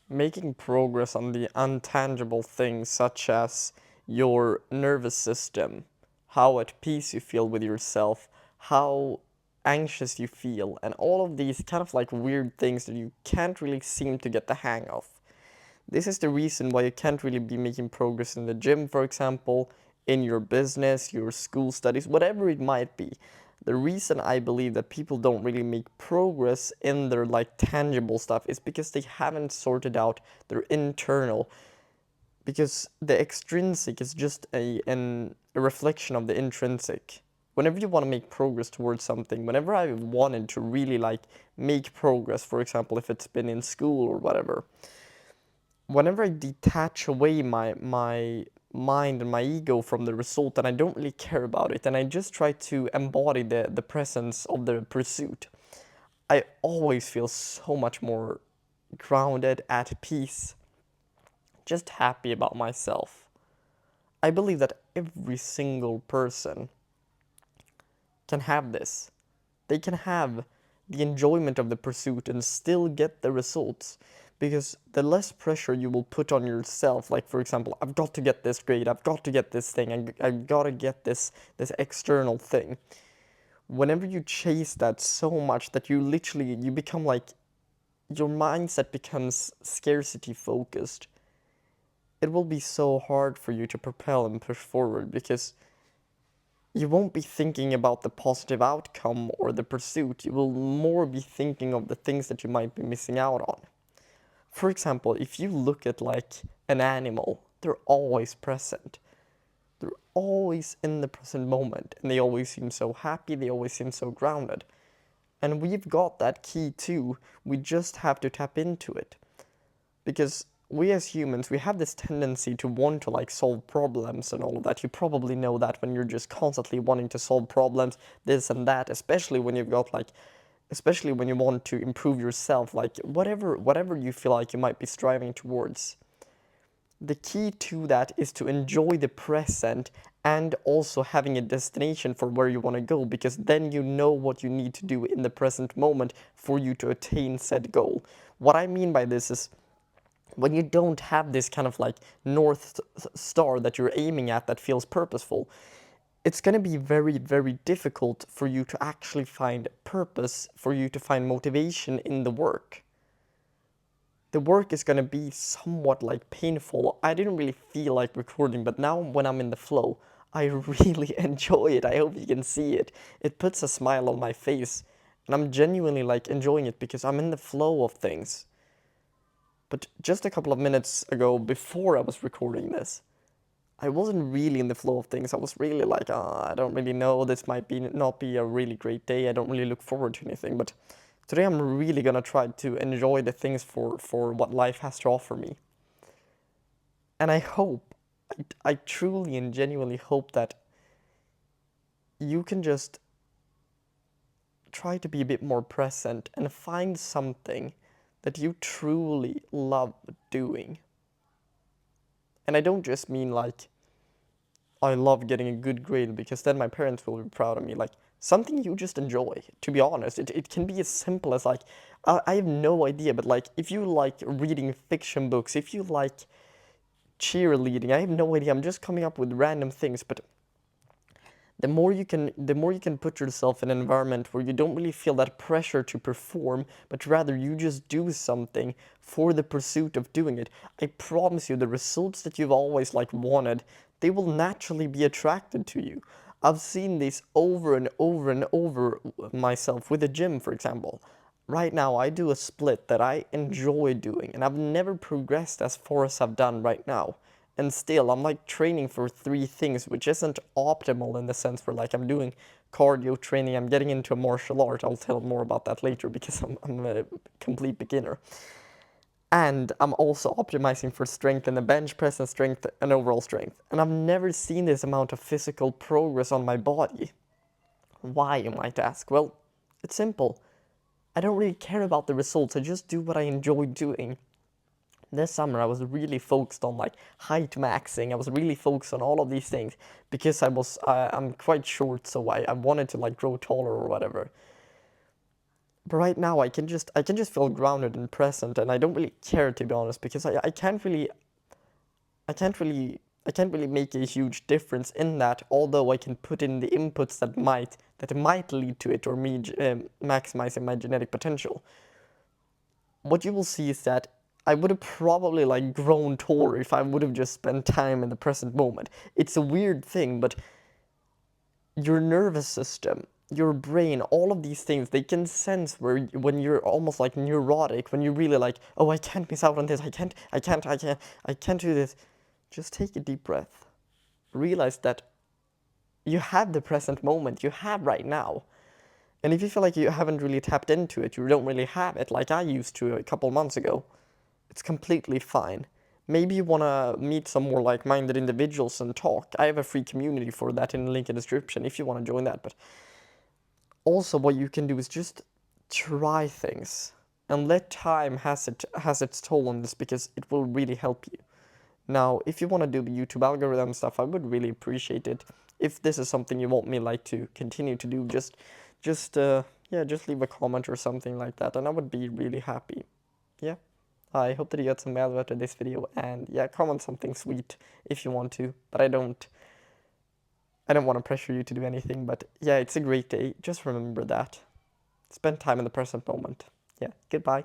Making progress on the untangible things such as your nervous system, how at peace you feel with yourself, how anxious you feel, and all of these kind of like weird things that you can't really seem to get the hang of. This is the reason why you can't really be making progress in the gym, for example, in your business, your school studies, whatever it might be. The reason I believe that people don't really make progress in their like tangible stuff is because they haven't sorted out their internal, because the extrinsic is just a reflection of the intrinsic. Whenever you want to make progress towards something, whenever I've wanted to really like make progress, for example, if it's been in school or whatever, whenever I detach away my mind and my ego from the result and I don't really care about it and I just try to embody the presence of the pursuit, I always feel so much more grounded, at peace, just happy about myself. I believe that every single person can have this. They can have the enjoyment of the pursuit and still get the results, because the less pressure you will put on yourself, like for example, I've got to get this grade, I've got to get this thing, I've got to get this external thing. Whenever you chase that so much that you become like, your mindset becomes scarcity focused, it will be so hard for you to propel and push forward, because you won't be thinking about the positive outcome or the pursuit. You will more be thinking of the things that you might be missing out on. For example, if you look at like an animal, they're always present. They're always in the present moment and they always seem so happy, they always seem so grounded. And we've got that key too. We just have to tap into it. Because we as humans, we have this tendency to want to like solve problems and all of that. You probably know that when you're just constantly wanting to solve problems, this and that, especially when you've got like, especially when you want to improve yourself, like whatever you feel like you might be striving towards. The key to that is to enjoy the present and also having a destination for where you want to go, because then you know what you need to do in the present moment for you to attain said goal. What I mean by this is, when you don't have this kind of like north star that you're aiming at that feels purposeful, it's going to be very, very difficult for you to actually find purpose, for you to find motivation in the work. The work is going to be somewhat like painful. I didn't really feel like recording, but now when I'm in the flow, I really enjoy it. I hope you can see it. It puts a smile on my face, and I'm genuinely like enjoying it because I'm in the flow of things. But just a couple of minutes ago, before I was recording this, I wasn't really in the flow of things. I was really like, I don't really know. This might be not be a really great day. I don't really look forward to anything. But today I'm really gonna try to enjoy the things for what life has to offer me. And I hope, I truly and genuinely hope that you can just try to be a bit more present and find something that you truly love doing. And I don't just mean like, I love getting a good grade because then my parents will be proud of me. Like, something you just enjoy, to be honest. It can be as simple as like, I have no idea, but like, if you like reading fiction books, if you like cheerleading, I have no idea. I'm just coming up with random things, but the more you can put yourself in an environment where you don't really feel that pressure to perform, but rather you just do something for the pursuit of doing it, I promise you the results that you've always like wanted, they will naturally be attracted to you. I've seen this over and over and over myself with the gym, for example. Right now I do a split that I enjoy doing, and I've never progressed as far as I've done right now. And still, I'm like training for three things, which isn't optimal in the sense where like I'm doing cardio training, I'm getting into a martial art. I'll tell more about that later because I'm a complete beginner. And I'm also optimizing for strength in the bench press and strength and overall strength. And I've never seen this amount of physical progress on my body. Why, you might ask? Well, it's simple. I don't really care about the results, I just do what I enjoy doing. This summer I was really focused on like height maxing. I was really focused on all of these things because I'm quite short, so I wanted to like grow taller or whatever. But right now I can just feel grounded and present, and I don't really care, to be honest, because I can't really I can't really make a huge difference in that, although I can put in the inputs that might lead to it, or me maximizing my genetic potential. What you will see is that I would have probably like grown taller if I would have just spent time in the present moment. It's a weird thing, but your nervous system, your brain, all of these things, they can sense where when you're almost like neurotic, when you're really like, oh, I can't miss out on this, I can't do this. Just take a deep breath. Realize that you have the present moment, you have right now. And if you feel like you haven't really tapped into it, you don't really have it like I used to a couple months ago, it's completely fine. Maybe you want to meet some more like-minded individuals and talk. I have a free community for that in the link in the description if you want to join that. But also what you can do is just try things and let time has its toll on this, because it will really help you. Now, if you want to do the YouTube algorithm stuff, I would really appreciate it. If this is something you want me like to continue to do, just yeah, just leave a comment or something like that, and I would be really happy. Yeah. I hope that you got some value out of this video, and yeah, comment something sweet if you want to, but I don't want to pressure you to do anything, but yeah, it's a great day. Just remember that. Spend time in the present moment. Yeah, goodbye.